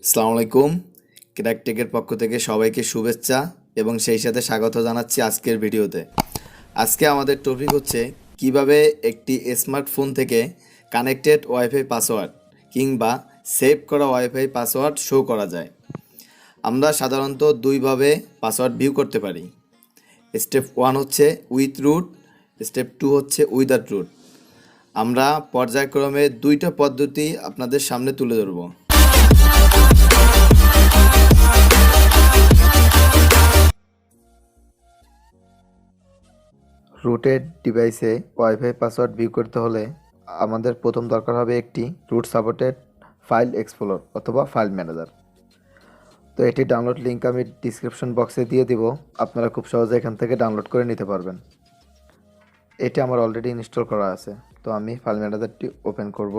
আসসালামু আলাইকুম। ক্র্যাকটেকের পক্ষ থেকে সবাইকে শুভেচ্ছা এবং সেই সাথে স্বাগত জানাচ্ছি আজকের ভিডিওতে। আজকে আমাদের টপিক হচ্ছে কিভাবে একটি স্মার্টফোন থেকে কানেক্টেড ওয়াইফাই পাসওয়ার্ড কিংবা সেভ করা ওয়াইফাই পাসওয়ার্ড শো করা যায়। আমরা সাধারণত দুইভাবে পাসওয়ার্ড ভিউ করতে পারি। স্টেপ 1 হচ্ছে উইথ রুট, স্টেপ 2 হচ্ছে উইদাউট রুট। আমরা পর্যায়ক্রমে দুইটা পদ্ধতি আপনাদের সামনে তুলে ধরব। রুটেড ডিভাইসে ওয়াইফাই পাসওয়ার্ড ভিউ করতে হলে আমাদের প্রথম দরকার হবে একটি রুট সাপোর্টেড ফাইল এক্সপ্লোর অথবা ফাইল ম্যানেজার। তো এটি ডাউনলোড লিঙ্ক আমি ডিসক্রিপশন বক্সে দিয়ে দিব, আপনারা খুব সহজে এখান থেকে ডাউনলোড করে নিতে পারবেন। এটি আমার অলরেডি ইনস্টল করা আছে, তো আমি ফাইল ম্যানেজারটি ওপেন করব।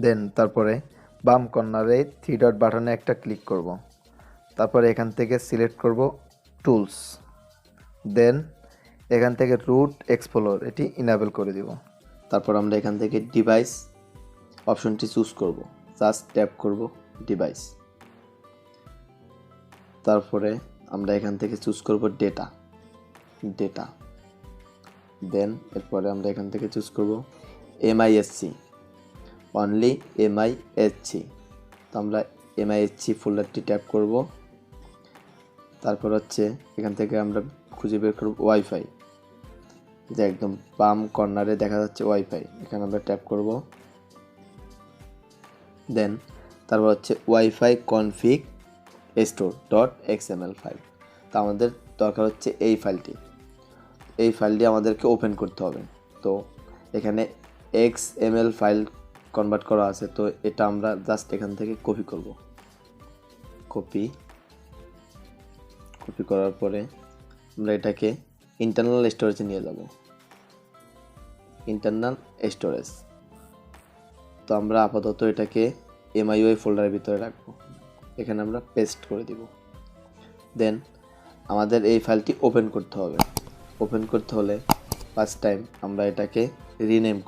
দেন তারপরে বাম কর্নারে 3 ডট বাটনে একটা ক্লিক করব। তারপরে এখান থেকে সিলেক্ট করব টুলস। দেন এখান থেকে রুট এক্সপ্লোর এটি ইনেবল করে দিব। তারপর আমরা এখান থেকে ডিভাইস অপশনটি চুজ করব, জাস্ট ট্যাপ করব ডিভাইস। তারপরে আমরা এখান থেকে চুজ করব ডেটা। দেন এরপরে আমরা এখান থেকে চুজ করব এমআইএসসি, অনলি এমআইএসসি। তো আমরা এমআইএসসি ফোল্ডারটি ট্যাপ করব। তারপর হচ্ছে এখান থেকে আমরা খুঁজে বের করব ওয়াইফাই, যে একদম বাম কর্নারে দেখা যাচ্ছে ওয়াইফাই, এখানে আমরা ট্যাপ করব। দেন তারপর হচ্ছে wifi config store dot XML file. তো আমাদের দরকার হচ্ছে এই ফাইলটি আমাদেরকে ওপেন করতে হবে। তো এখানে এক্সএমএল ফাইল কনভার্ট করা আছে, তো এটা আমরা জাস্ট এখান থেকে কপি করব। কপি করার পরে আমরা এটাকে ইন্টারনাল স্টোরেজে নিয়ে যাব। ইন্টারনাল স্টোরেজ, তো আমরা আপাতত এটাকে এমআইওআই ফোল্ডারের ভিতরে রাখবো। এখানে আমরা পেস্ট করে দিব। দেন আমাদের এই ফাইলটি ওপেন করতে হবে। ওপেন করতে হলে ফার্স্ট টাইম আমরা এটাকে রিনেম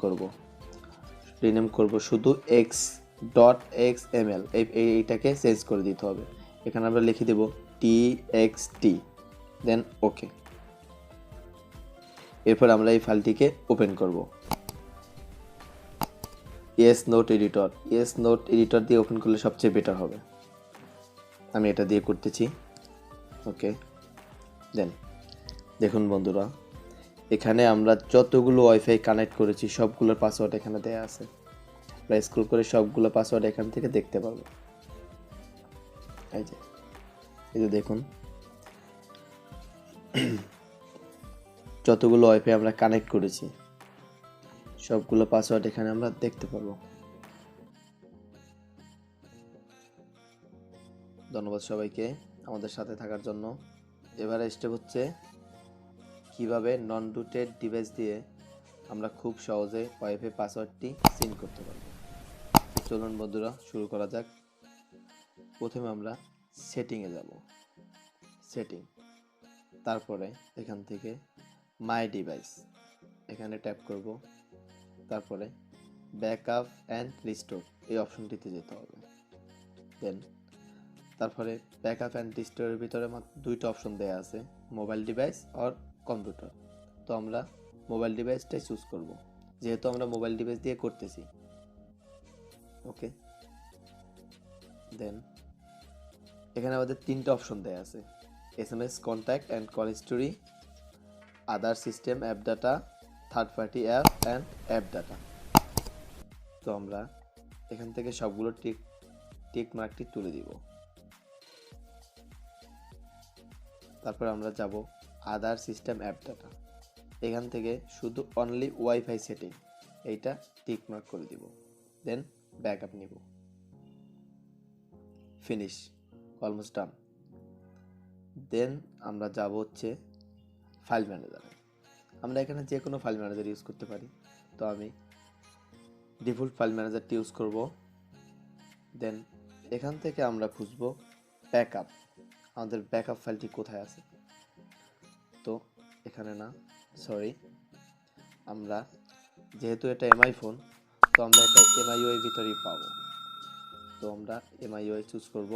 করব শুধু x.xml, এইটাকে চেঞ্জ করে দিতে হবে। এখানে আমরা লিখে দেব txt, দেন ওকে। এরপর আমরা এই ফাইলটিকে ওপেন করব। ইয়েস নোট এডিটর দিয়ে ওপেন করলে সবচেয়ে বেটার হবে। আমি এটা দিয়ে করতেছি, ওকে। দেন দেখুন বন্ধুরা, এখানে আমরা যতগুলো ওয়াইফাই কানেক্ট করেছি সবগুলোর পাসওয়ার্ড এখানে দেয়া আছে। আমরা স্ক্রল করে সবগুলো পাসওয়ার্ড এখান থেকে দেখতে পারবো। এই যে দেখুন, যতগুলো ওয়াইফাই আমরা কানেক্ট করেছি সবগুলো পাসওয়ার্ড এখানে আমরা দেখতে পারবো। ধন্যবাদ সবাইকে আমাদের সাথে থাকার জন্য। এবারে স্টেপ হচ্ছে কিভাবে নন রুটেড ডিভাইস দিয়ে আমরা খুব সহজে ওয়াইফাই পাসওয়ার্ডটি চেঞ্জ করতে পারবো। চলুন বন্ধুরা শুরু করা যাক। প্রথমে আমরা সেটিংয়ে যাব, তারপরে এখান থেকে মাই ডিভাইস এখানে ট্যাপ করব। তারপরে ব্যাকআপ অ্যান্ড রিস্টোর এই অপশনটিতে যেতে হবে। দেন তারপরে ব্যাকআপ অ্যান্ড রিস্টোরের ভিতরে দুইটা অপশন দেওয়া আছে, মোবাইল ডিভাইস আর কম্পিউটার। তো আমরা মোবাইল ডিভাইসটাই চুজ করব, যেহেতু আমরা মোবাইল ডিভাইস দিয়ে করতেছি, ওকে। দেন এখানে আমাদের তিনটা অপশন দেওয়া আছে, SMS contact and call history, other system app data, third party app and app data. তো আমরা এখান থেকে সবগুলো টিক মার্কটি তুলে দিব। তারপর আমরা যাব আদার সিস্টেম অ্যাপ ডাটা, এখান থেকে শুধু অনলি ওয়াইফাই সেটিং এইটা টিক মার্ক করে দিব। দেন ব্যাকআপ নিব। Finish, almost done. দেন আমরা যাব হচ্ছে ফাইল ম্যানেজারে। আমরা এখানে যে কোনো ফাইল ম্যানেজার ইউজ করতে পারি, তো আমি ডিফল্ট ফাইল ম্যানেজারটি ইউজ করব। দেন এখান থেকে আমরা খুঁজব ব্যাকআপ, আমাদের ব্যাকআপ ফাইলটি কোথায় আছে। তো এখানে না, সরি, আমরা যেহেতু এটা এমআই ফোন, তো আমরা এটা এমআইও এর ভিতরেই পাবো। আমরা MIUI চুজ করব,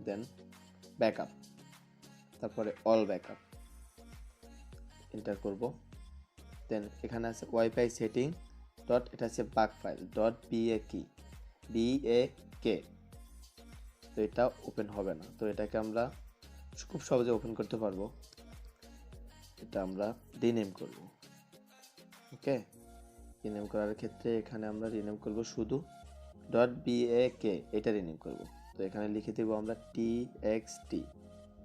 দেন ব্যাকআপ, তারপরে অল ব্যাকআপ এন্টার করব। দেন এখানে আছে ওয়াইফাই সেটিং ডট, এটা হচ্ছে বাক ফাইল ডট BAK, তো এটা ওপেন হবে না। তো এটাকে আমরা খুব সহজে ওপেন করতে পারবো। এটা আমরা রিনেম করব। ওকে, রিনেম করার ক্ষেত্রে এখানে আমরা রিনেম করব শুধু .BAK, এটা রিনেম করব। তো এখানে লিখে দেব আমরা TXT,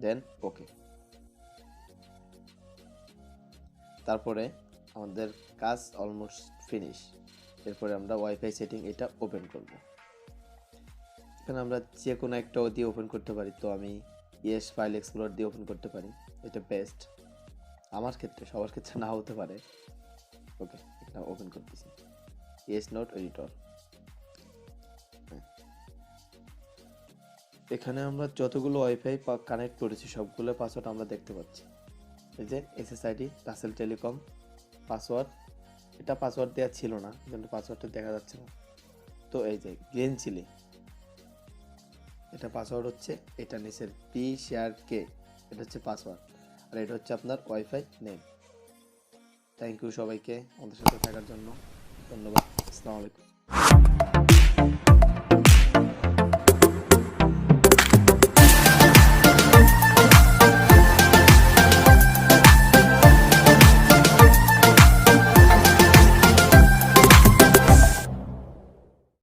দেন ওকে। তারপরে আমাদের কাজ অলমোস্ট ফিনিশ। এরপরে আমরা ওয়াইফাই সেটিং এটা ওপেন করব। এখানে আমরা যে কোনো একটা দিয়ে ওপেন করতে পারি। তো আমি ইএস ফাইল এক্সপ্লোরার দিয়ে ওপেন করতে পারি, এটা বেস্ট আমার ক্ষেত্রে, সবার ক্ষেত্রে না হতে পারে। ওকে, এটা ওপেন করতেছি, ইএস নোট এডিটর। এখানে আমরা যতগুলো ওয়াইফাই কানেক্ট করেছি সবগুলো পাসওয়ার্ড আমরা দেখতে পাচ্ছি। এই যে SSID রাসেল টেলিকম পাসওয়ার্ড, এটা পাসওয়ার্ড দেওয়া ছিল না, কিন্তু পাসওয়ার্ডটা দেখা যাচ্ছে না। তো এই যে গ্রিন চিলি, এটা পাসওয়ার্ড হচ্ছে, এটা নিচের PShareK, এটা হচ্ছে পাসওয়ার্ড, আর এটা হচ্ছে আপনার ওয়াইফাই নেম। থ্যাংক ইউ সবাইকে আমাদের সাথে থাকার জন্য, ধন্যবাদ। আসসালামু আলাইকুম।